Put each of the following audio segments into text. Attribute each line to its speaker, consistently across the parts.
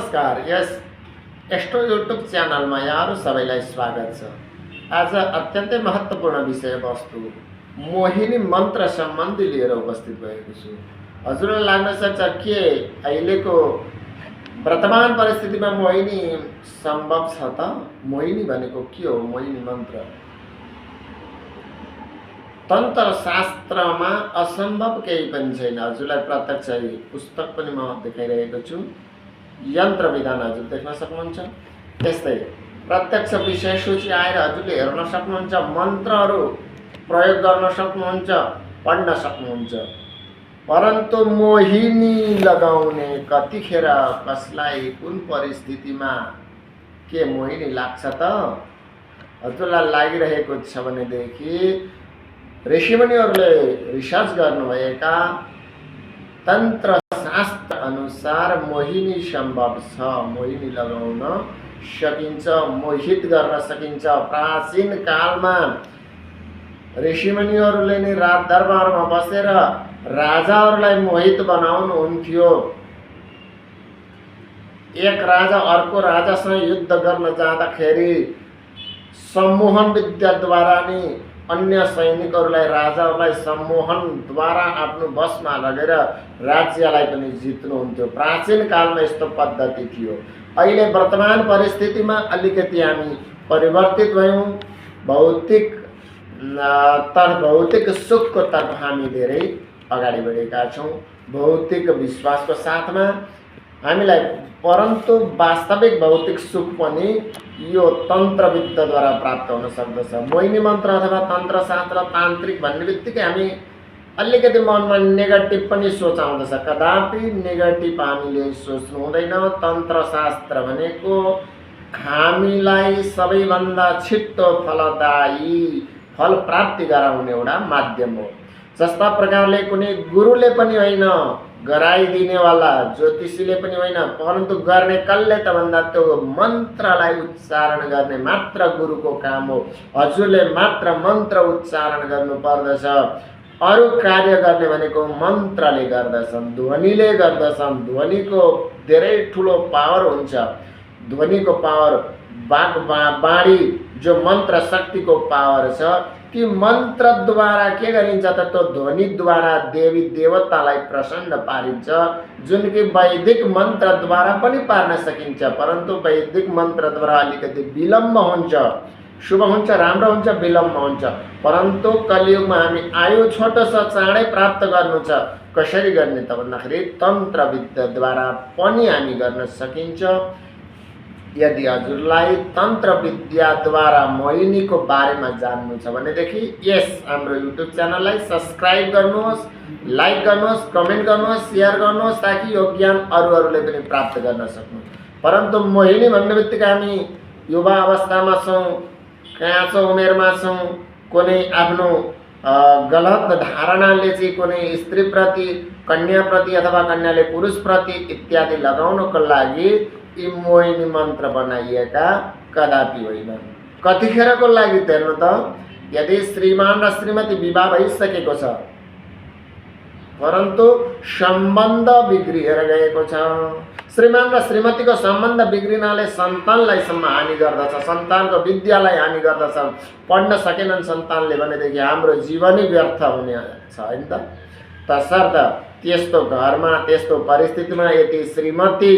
Speaker 1: नमस्कार। यस astro YouTube च्यानलमा यहाँहरू सबैलाई स्वागत छ। आज अत्यन्तै महत्त्वपूर्ण विषयवस्तु मोहिनी मन्त्र सम्बन्धी लिएर उपस्थित भएको छु। हजुरलाई लाग्न सक्छ के अहिलेको वर्तमान परिस्थितिमा मोहिनी सम्भव छ त? मोहिनी भनेको के हो? मोहिनी मन्त्र तन्त्र शास्त्रमा असम्भव केही पनि छैन। हजुरलाई प्रत्यक्ष पुस्तक पनि म देखाइरहेको छु। यन्त्र विधान हजुर देख्न सक्नुहुन्छ। त्यस्तै प्रत्यक्ष विषय सूची आएर हजुरले हेर्न सक्नुहुन्छ, मन्त्रहरू प्रयोग गर्न सक्नुहुन्छ, पढ्न सक्नुहुन्छ। परन्तु मोहिनी लगाउने कतिखेर, कसलाई, कुन परिस्थितिमा के मोहिनी लाग्छ त? हजुरलाई लागिरहेको छ भनेदेखि ऋषिमुनिहरूले रिसर्च गर्नुभएका तन्त्र शास्त्र अनुसार मोहिनी सम्भव छ। मोहिनी लगाउन सकिन्छ, मोहित गर्न सकिन्छ। प्राचीन कालमा ऋषिमुनिहरूले नै राज दरबारमा बसेर राजाहरूलाई मोहित बनाउनुहुन्थ्यो। एक राजा अर्को राजासँग युद्ध गर्न जाँदाखेरि सम्मोहन विद्याद्वारा नै अन्य सैनिकहरूलाई, राजाहरूलाई सम्मोहनद्वारा आफ्नो बसमा लगेर राज्यलाई पनि जित्नुहुन्थ्यो। प्राचीन कालमा यस्तो पद्धति थियो। अहिले वर्तमान परिस्थितिमा अलिकति हामी परिवर्तित भयौँ। भौतिक सुखको तर्फ हामी धेरै अगाडि बढेका छौँ, भौतिक विश्वासको साथमा हामीलाई। परन्तु वास्तविक भौतिक सुख पनि यो तन्त्रविद्याद्वारा प्राप्त हुन सक्दछ। मोहिनी मन्त्र अथवा तन्त्रशास्त्र, तान्त्रिक भन्ने बित्तिकै हामी अलिकति मनमा नेगेटिभ पनि सोच आउँदछ। कदापि नेगेटिभ हामीले सोच्नु हुँदैन। तन्त्रशास्त्र भनेको हामीलाई सबैभन्दा छिट्टो फलदायी फल प्राप्ति गराउने एउटा माध्यम हो। जस्ता प्रकारले कुनै गुरुले पनि होइन, गराइदिनेवाला ज्योतिषीले पनि होइन, परन्तु गर्ने कसले त भन्दा त्यो मन्त्रलाई उच्चारण गर्ने मात्र गुरुको काम हो। हजुरले मात्र मन्त्र उच्चारण गर्नु पर्दछ। अरू कार्य गर्ने भनेको मन्त्रले गर्दछन्, ध्वनिले गर्दछन्। ध्वनिको धेरै ठुलो पावर हुन्छ। ध्वनिको पावर, बाणी जो मन्त्र शक्तिको पावर छ, ती मन्त्रद्वारा के गरिन्छ त? त्यो ध्वनिद्वारा देवी देवतालाई प्रसन्न पारिन्छ, जुन कि वैदिक मन्त्रद्वारा पनि पार्न सकिन्छ। परन्तु वैदिक मन्त्रद्वारा अलिकति विलम्ब हुन्छ। शुभ हुन्छ, राम्रो हुन्छ, विलम्ब हुन्छ। परन्तु कलियुगमा हामी आयु छोटो छ, चाँडै प्राप्त गर्नु छ। कसरी गर्ने त भन्दाखेरि तन्त्र विद्याद्वारा पनि हामी गर्न सकिन्छ। यदि हजुरलाई तन्त्र विद्याद्वारा मोहिनीको बारेमा जान्नु छ भनेदेखि यस हाम्रो युट्युब च्यानललाई सब्स्क्राइब गर्नुहोस्, लाइक गर्नुहोस्, कमेन्ट गर्नुहोस्, सेयर गर्नुहोस्, ताकि यो ज्ञान अरूहरूले पनि प्राप्त गर्न सक्नु। परन्तु मोहिनी भन्ने बित्तिकै हामी युवा अवस्थामा छौँ, काँचो उमेरमा छौँ, कुनै आफ्नो गलत धारणाले चाहिँ कुनै स्त्रीप्रति, कन्याप्रति अथवा कन्याले पुरुषप्रति इत्यादि लगाउनको लागि यी मोहिनी मन्त्र बनाइएका कदापि होइन। कतिखेरको लागि हेर्नु त? यदि श्रीमान र श्रीमती विवाह भइसकेको छ, परन्तु सम्बन्ध बिग्रिएर गएको छ। श्रीमान र श्रीमतीको सम्बन्ध बिग्रिनाले सन्तानलाई सम्म हानि गर्दछ, सन्तानको विद्यालाई हानि गर्दछ। पढ्न सकेनन् सन्तानले भनेदेखि हाम्रो जीवनै व्यर्थ हुने छ होइन त? तसर्थ त्यस्तो घरमा, त्यस्तो परिस्थितिमा यदि श्रीमती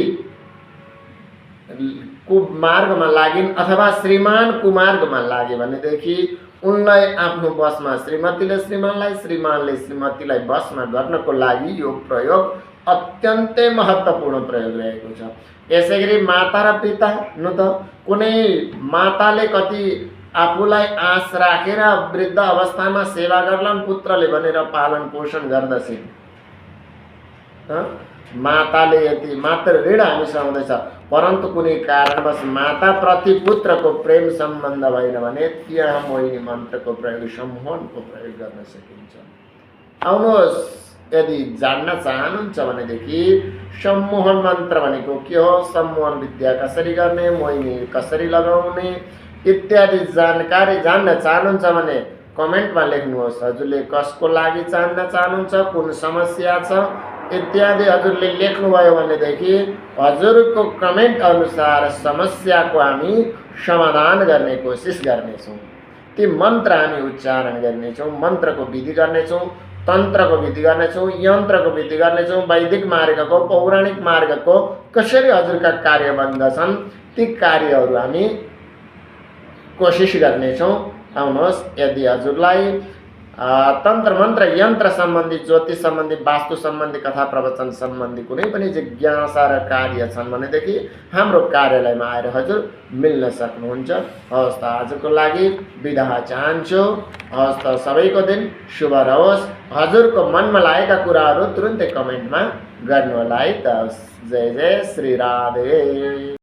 Speaker 1: कुमार्गमा लागिन् अथवा श्रीमान कुमार्गमा लागे भनेदेखि उनलाई आफ्नो बसमा, श्रीमतीले श्रीमानलाई, श्रीमानले श्रीमतीलाई बसमा गर्नको लागि यो प्रयोग अत्यन्तै महत्त्वपूर्ण प्रयोग रहेको छ। यसै गरी माता र पिता नु त कुनै माताले कति आफूलाई आश राखेर वृद्ध अवस्थामा सेवा गर्लान् पुत्रले भनेर पालन पोषण गर्दछन्। माताले यति मात्र ऋण हामीसँग हुँदैछ, परन्तु कुनै कारणवश माताप्रति पुत्रको प्रेम सम्बन्ध भएन भने त्यहाँ मोहिनी मन्त्रको प्रयोग, सम्मोहनको प्रयोग गर्न सकिन्छ। आउनुहोस्, यदि जान्न चाहनुहुन्छ भनेदेखि सम्मोहन मन्त्र भनेको के हो, सम्मोहन विद्या कसरी गर्ने, मोहिनी कसरी लगाउने इत्यादि जानकारी जान्न चाहनुहुन्छ भने कमेन्टमा लेख्नुहोस्। हजुरले कसको लागि जान्न चाहनुहुन्छ, कुन समस्या छ, इत्यादि हजुरले लेख्नुभयो भनेदेखि हजुरको कमेन्ट अनुसार समस्याको हामी समाधान गर्ने कोसिस गर्नेछौँ। ती मन्त्र हामी उच्चारण गर्नेछौँ, मन्त्रको विधि गर्नेछौँ, तन्त्रको विधि गर्नेछौँ, यन्त्रको विधि गर्नेछौँ, वैदिक मार्गको पौराणिक मार्गको कसरी हजुरका कार्य बन्दछन् ती कार्यहरू हामी कोसिस गर्नेछौँ। आउनुहोस्, यदि हजुरलाई तन्त्र मन्त्र यन्त्र सम्बन्धी, ज्योतिष सम्बन्धी, वास्तु सम्बन्धी, कथा प्रवचन सम्बन्धी कुनै पनि जिज्ञासा र कार्य छन् भनेदेखि हाम्रो कार्यालयमा आएर हजुर मिल्न सक्नुहुन्छ। हवस् त, आजको लागि बिदा चाहन्छु। हवस् त, सबैको दिन शुभ रहोस्। हजुरको मनमा लागेका कुराहरू तुरुन्तै कमेन्टमा गर्नुहोला है त। जय जय श्री राधे।